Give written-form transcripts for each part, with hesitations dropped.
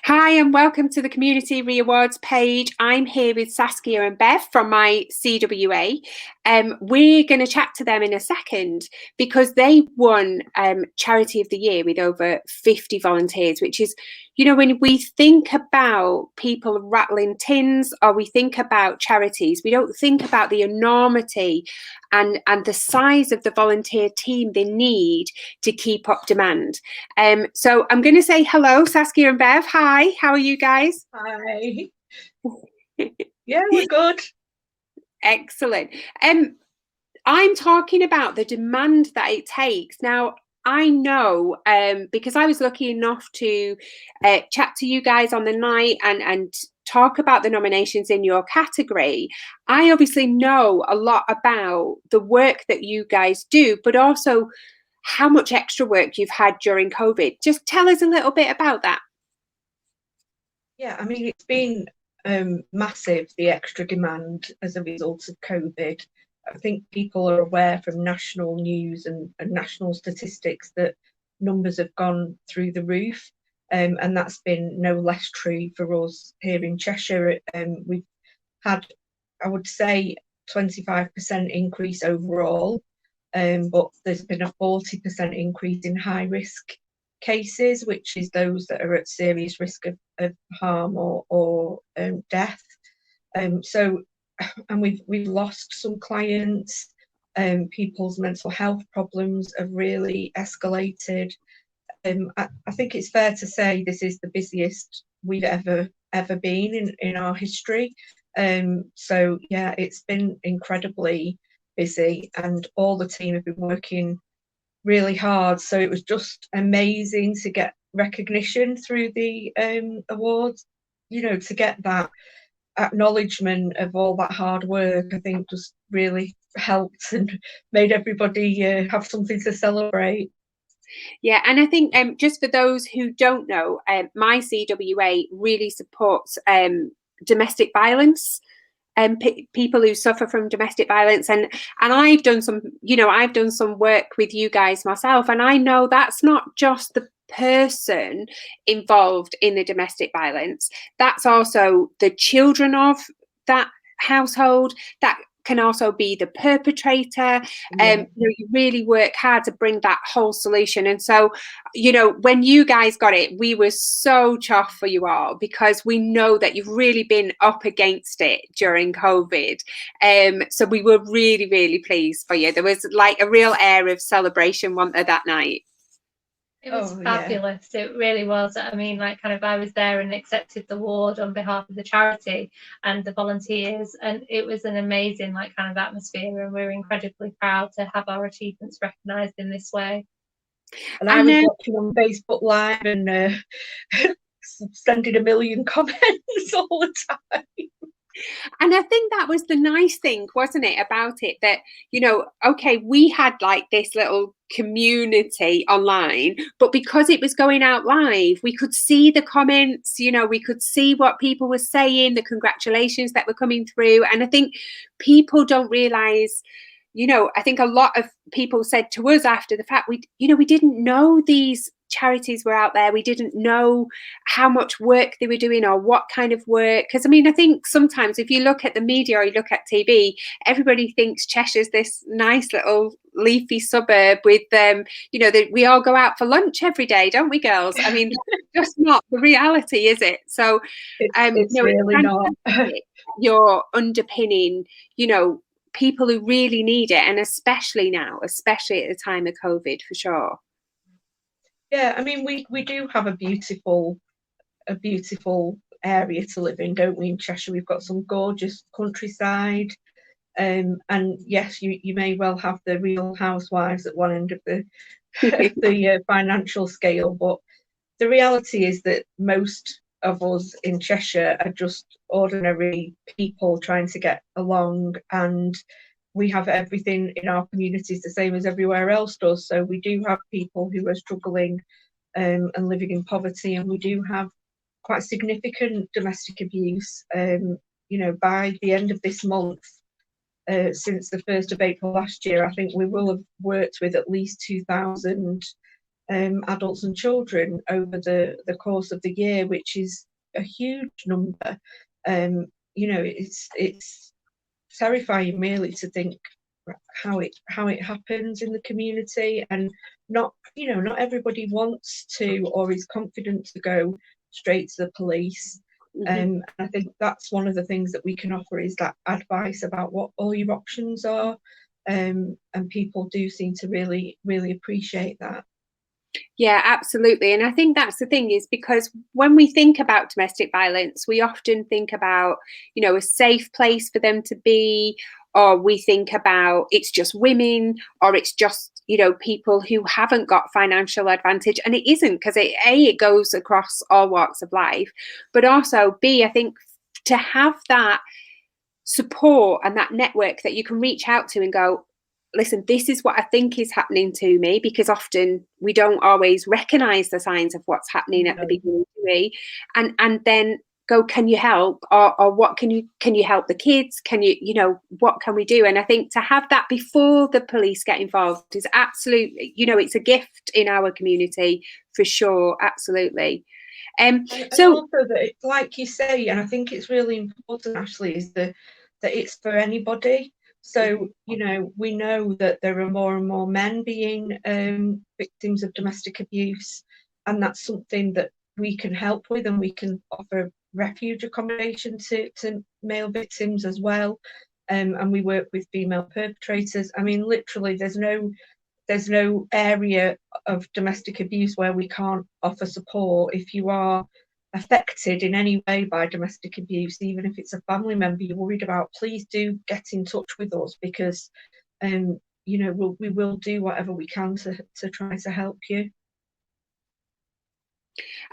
Hi, and welcome to the Community ReAwards page. I'm here with Saskia and Bev from MyCWA. We're going to chat to them in a second because they won Charity of the Year with over 50 volunteers, which is, when we think about people rattling tins or we think about charities, we don't think about the enormity and the size of the volunteer team they need to keep up demand. So I'm going to say hello, Saskia and Bev. Hi, how are you guys? Hi. Yeah, we're good. Excellent. I'm talking about the demand that it takes. Now, I know because I was lucky enough to chat to you guys on the night and talk about the nominations in your category. I obviously know a lot about the work that you guys do, but also how much extra work you've had during COVID. Just tell us a little bit about that. Yeah, I mean, it's been massive, the extra demand as a result of COVID. I think people are aware from national news and national statistics that numbers have gone through the roof. And that's been no less true for us here in Cheshire. We've had, I would say, 25% increase overall, but there's been a 40% increase in high risk cases, which is those that are at serious risk of harm or death. So, and we've lost some clients. People's mental health problems have really escalated. I think it's fair to say this is the busiest we've ever been in our history. So yeah, it's been incredibly busy, and all the team have been working really hard. So it was just amazing to get recognition through the awards. To get that acknowledgement of all that hard work, I think just really helped and made everybody have something to celebrate. Yeah, and I think just for those who don't know, MyCWA really supports domestic violence and people who suffer from domestic violence, and I've done some work with you guys myself, and I know that's not just the person involved in the domestic violence, that's also the children of that household, that can also be the perpetrator. You really work hard to bring that whole solution. And so, when you guys got it, we were so chuffed for you all because we know that you've really been up against it during COVID. So we were really, really pleased for you. There was like a real air of celebration, wasn't there, that night? It was fabulous. Yeah. It really was. I mean, I was there and accepted the award on behalf of the charity and the volunteers, and it was an amazing atmosphere, and we're incredibly proud to have our achievements recognised in this way. And I was watching on Facebook Live and sending a million comments all the time. And I think that was the nice thing, wasn't it, about it, that, okay, we had like this little community online, but because it was going out live, we could see the comments, we could see what people were saying, the congratulations that were coming through. And I think people don't realize, I think a lot of people said to us after the fact, we didn't know these charities were out there. We didn't know how much work they were doing or what kind of work. Because I think sometimes if you look at the media or you look at TV, everybody thinks Cheshire's this nice little leafy suburb with we all go out for lunch every day, don't we, girls? I mean, that's just not the reality, is it? So it's really not. You're underpinning, people who really need it, and especially now, especially at the time of COVID, for sure. Yeah, I mean, we do have a beautiful area to live in, don't we, in Cheshire? We've got some gorgeous countryside, and yes, you may well have the Real Housewives at one end of the the financial scale, but the reality is that most of us in Cheshire are just ordinary people trying to get along, and we have everything in our communities the same as everywhere else does. So we do have people who are struggling and living in poverty, and we do have quite significant domestic abuse. By the end of this month, since the 1st of April last year, I think we will have worked with at least 2,000 adults and children over the course of the year, which is a huge number. You know, it's terrifying really to think how it happens in the community, and not everybody wants to or is confident to go straight to the police. And I think that's one of the things that we can offer, is that advice about what all your options are, and people do seem to really appreciate that. Yeah, absolutely. And I think that's the thing, is because when we think about domestic violence, we often think about, you know, a safe place for them to be, or we think about it's just women, or it's just, you know, people who haven't got financial advantage. And it isn't, because it goes across all walks of life. But also, B, I think to have that support and that network that you can reach out to and go, listen, this is what I think is happening to me, because often we don't always recognize the signs of what's happening at the beginning, do we? And then go, can you help? Or what can you help the kids? Can you know, what can we do? And I think to have that before the police get involved is absolutely, you know, it's a gift in our community for sure. Absolutely. And also that, like you say, and I think it's really important, Ashley, is that it's for anybody. So, you know, we know that there are more and more men being victims of domestic abuse, and that's something that we can help with, and we can offer refuge accommodation to male victims as well. And we work with female perpetrators. I mean, literally, there's no area of domestic abuse where we can't offer support. If you are affected in any way by domestic abuse, even if it's a family member you're worried about, please do get in touch with us, because you know, we will do whatever we can to try to help you.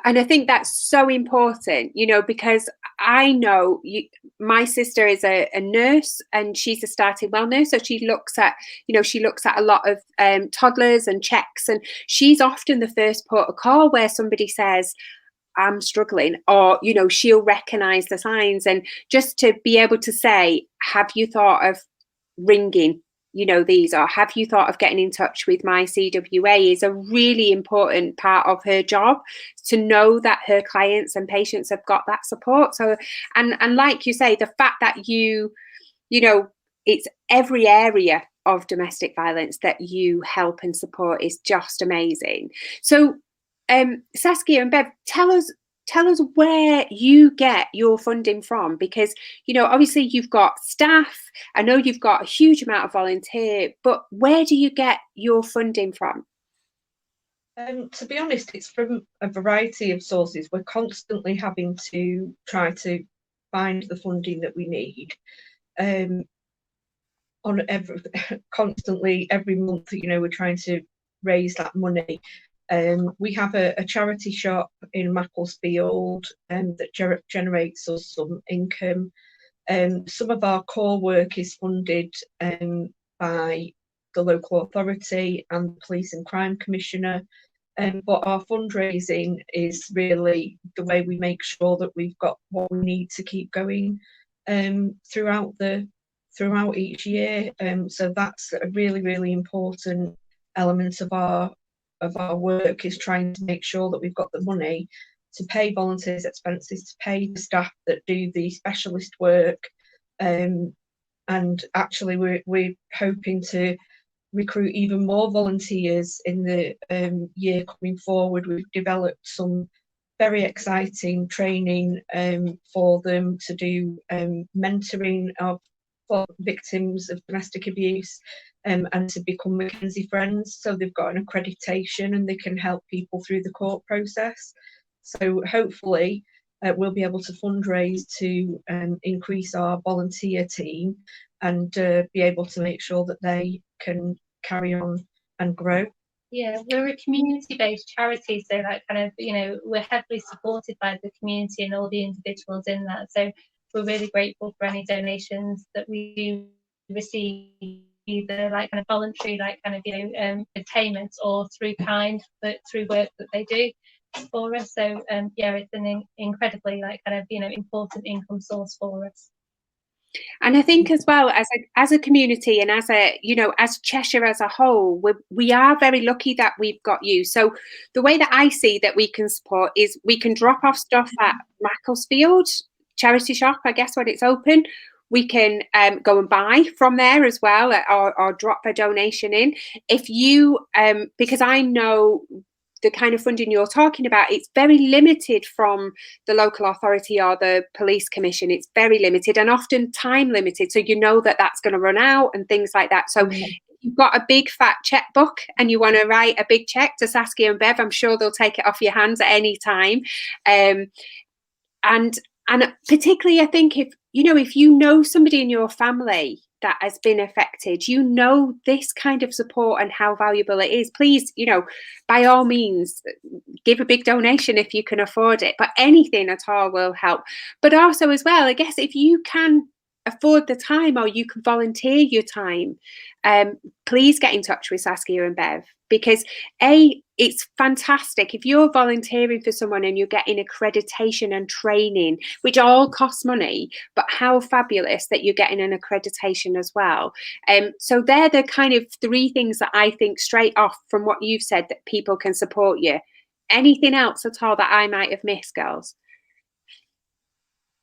And I think that's so important, you know, because I know my sister is a nurse, and she's a starting well nurse. So she looks at a lot of toddlers and checks, and she's often the first port of call where somebody says, I'm struggling, or, you know, she'll recognize the signs. And just to be able to say, have you thought of ringing, you know, these, or have you thought of getting in touch with MyCWA, is a really important part of her job, to know that her clients and patients have got that support. So, and like you say, the fact that you know, it's every area of domestic violence that you help and support is just amazing. So Saskia and Bev, tell us where you get your funding from, because, you know, obviously you've got staff, I know you've got a huge amount of volunteer, but where do you get your funding from? To be honest, it's from a variety of sources. We're constantly having to try to find the funding that we need. Constantly every month, you know, we're trying to raise that money. We have a charity shop in Macclesfield that generates us some income. Some of our core work is funded by the local authority and the Police and Crime Commissioner. But our fundraising is really the way we make sure that we've got what we need to keep going throughout each year. So that's a really important element of our work, is trying to make sure that we've got the money to pay volunteers' expenses, to pay the staff that do the specialist work. And actually we're hoping to recruit even more volunteers in the year coming forward. We've developed some very exciting training for them to do mentoring for victims of domestic abuse, and to become Mackenzie Friends. So they've got an accreditation and they can help people through the court process. So hopefully we'll be able to fundraise to increase our volunteer team, and be able to make sure that they can carry on and grow. Yeah, we're a community-based charity, so like kind of, you know, we're heavily supported by the community and all the individuals in that. So we're really grateful for any donations that we do receive, either like kind of voluntary, like kind of, you know, payments, or through kind, but through work that they do for us. So yeah, it's an incredibly like kind of, you know, important income source for us. And I think as well, as a community and as a, you know, as Cheshire as a whole, we are very lucky that we've got you. So the way that I see that we can support is we can drop off stuff at Macclesfield charity shop, I guess, when it's open. We can go and buy from there as well, or drop a donation in. If you, because I know the kind of funding you're talking about, it's very limited from the local authority or the police commission. It's very limited and often time limited. So you know that that's going to run out and things like that. So if you've got a big fat checkbook and you want to write a big check to Saskia and Bev, I'm sure they'll take it off your hands at any time. And particularly, I think if you know somebody in your family that has been affected, you know this kind of support and how valuable it is. Please, by all means, give a big donation if you can afford it. But anything at all will help. But also as well, I guess if you can afford the time or you can volunteer your time, please get in touch with Saskia and Bev, because it's fantastic if you're volunteering for someone and you're getting accreditation and training, which all costs money, but how fabulous that you're getting an accreditation as well. So they're the kind of 3 things that I think straight off from what you've said that people can support you. Anything else at all that I might have missed, girls?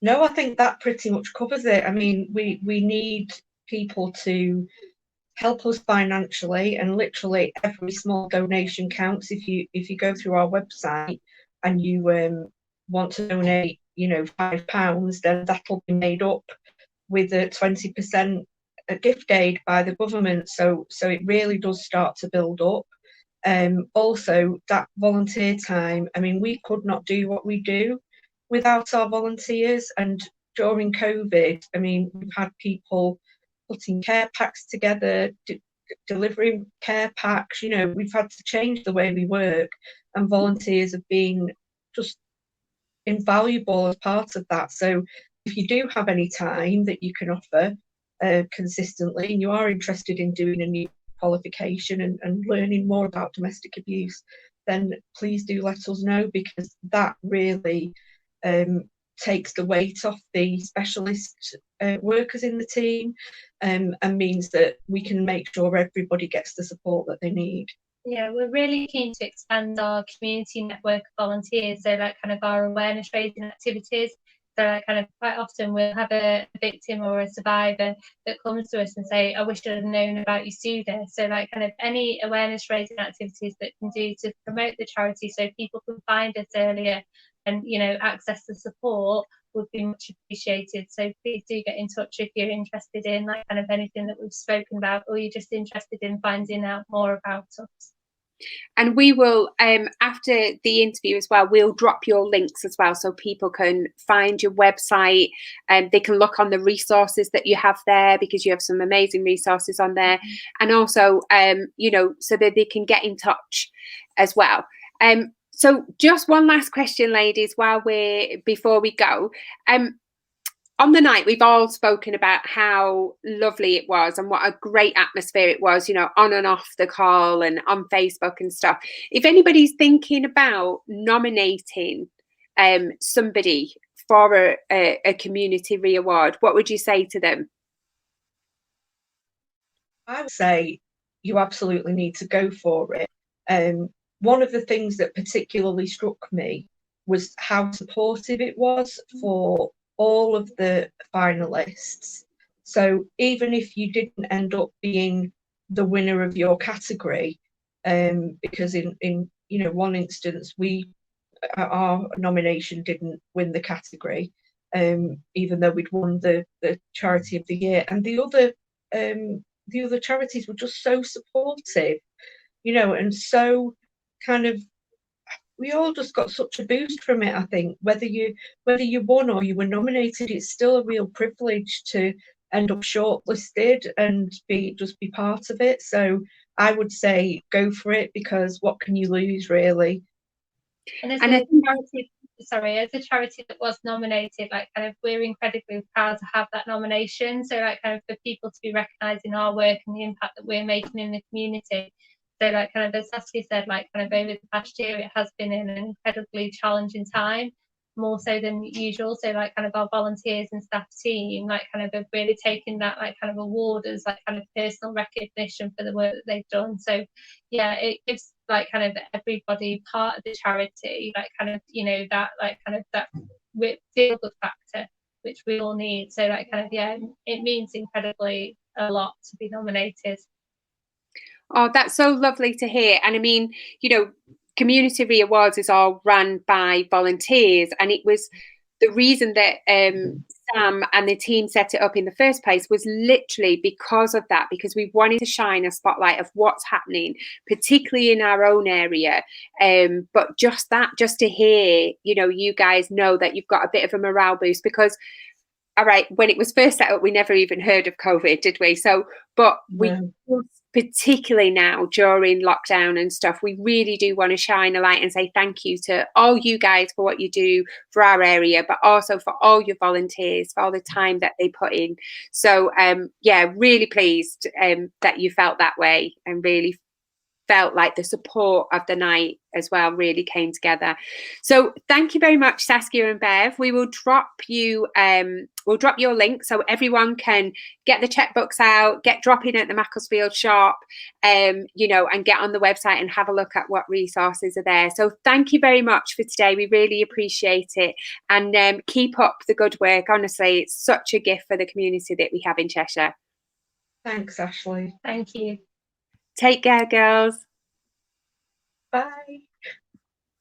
No, I think that pretty much covers it. I mean, we need people to help us financially, and literally every small donation counts. If you go through our website and you want to donate, £5, then that'll be made up with a 20% gift aid by the government. So it really does start to build up. Also, that volunteer time, I mean, we could not do what we do without our volunteers. And during COVID, I mean, we've had people putting care packs together, delivering care packs. We've had to change the way we work, and volunteers have been just invaluable as part of that. So if you do have any time that you can offer consistently, and you are interested in doing a new qualification and learning more about domestic abuse, then please do let us know, because that really takes the weight off the specialist workers in the team, and means that we can make sure everybody gets the support that they need. Yeah, we're really keen to expand our community network of volunteers, so like kind of our awareness raising activities. So like kind of quite often we'll have a victim or a survivor that comes to us and say, I wish I'd have known about you sooner. So like kind of any awareness raising activities that can do to promote the charity so people can find us earlier and access the support would be much appreciated. So please do get in touch if you're interested in like kind of anything that we've spoken about, or you're just interested in finding out more about us. And we will, after the interview as well, we'll drop your links as well so people can find your website and they can look on the resources that you have there, because you have some amazing resources on there. And also, so that they can get in touch as well. So just one last question, ladies, before we go. On the night, we've all spoken about how lovely it was and what a great atmosphere it was, on and off the call and on Facebook and stuff. If anybody's thinking about nominating somebody for a community ReAward, what would you say to them? I would say you absolutely need to go for it. One of the things that particularly struck me was how supportive it was for all of the finalists. So even if you didn't end up being the winner of your category, because in one instance our nomination didn't win the category, even though we'd won the charity of the year, and the other charities were just so supportive, and so kind of, we all just got such a boost from it. I think whether you won or you were nominated, it's still a real privilege to end up shortlisted and be part of it. So I would say go for it, because what can you lose, really? And as a charity that was nominated, like kind of we're incredibly proud to have that nomination. So like kind of for people to be recognising our work and the impact that we're making in the community. So like kind of as Saskia said, like kind of over the past year, it has been an incredibly challenging time. more so than usual. So like kind of our volunteers and staff team like kind of have really taken that like kind of award as like kind of personal recognition for the work that they've done. So yeah, it gives like kind of everybody part of the charity like kind of, you know, that like kind of that feel good factor which we all need. So like kind of, yeah, it means incredibly a lot to be nominated. Oh, that's so lovely to hear. And I mean, you know, community ReAwards is all run by volunteers, and it was the reason that Sam and the team set it up in the first place was literally because of that, because we wanted to shine a spotlight of what's happening, particularly in our own area. But just to hear, you know, you guys know that you've got a bit of a morale boost, because all right, when it was first set up, we never even heard of COVID, did we? So, but we, particularly now during lockdown and stuff, we really do want to shine a light and say thank you to all you guys for what you do for our area, but also for all your volunteers, for all the time that they put in. So, yeah, really pleased that you felt that way, and really felt like the support of the night as well really came together. So thank you very much, Saskia and Bev. We will drop you we'll drop your link so everyone can get the checkbooks out, get dropping at the Macclesfield shop, you know, and get on the website and have a look at what resources are there. So thank you very much for today. We really appreciate it, and keep up the good work. Honestly, it's such a gift for the community that we have in Cheshire. Thanks, Ashley. Thank you. Take care, girls. Bye.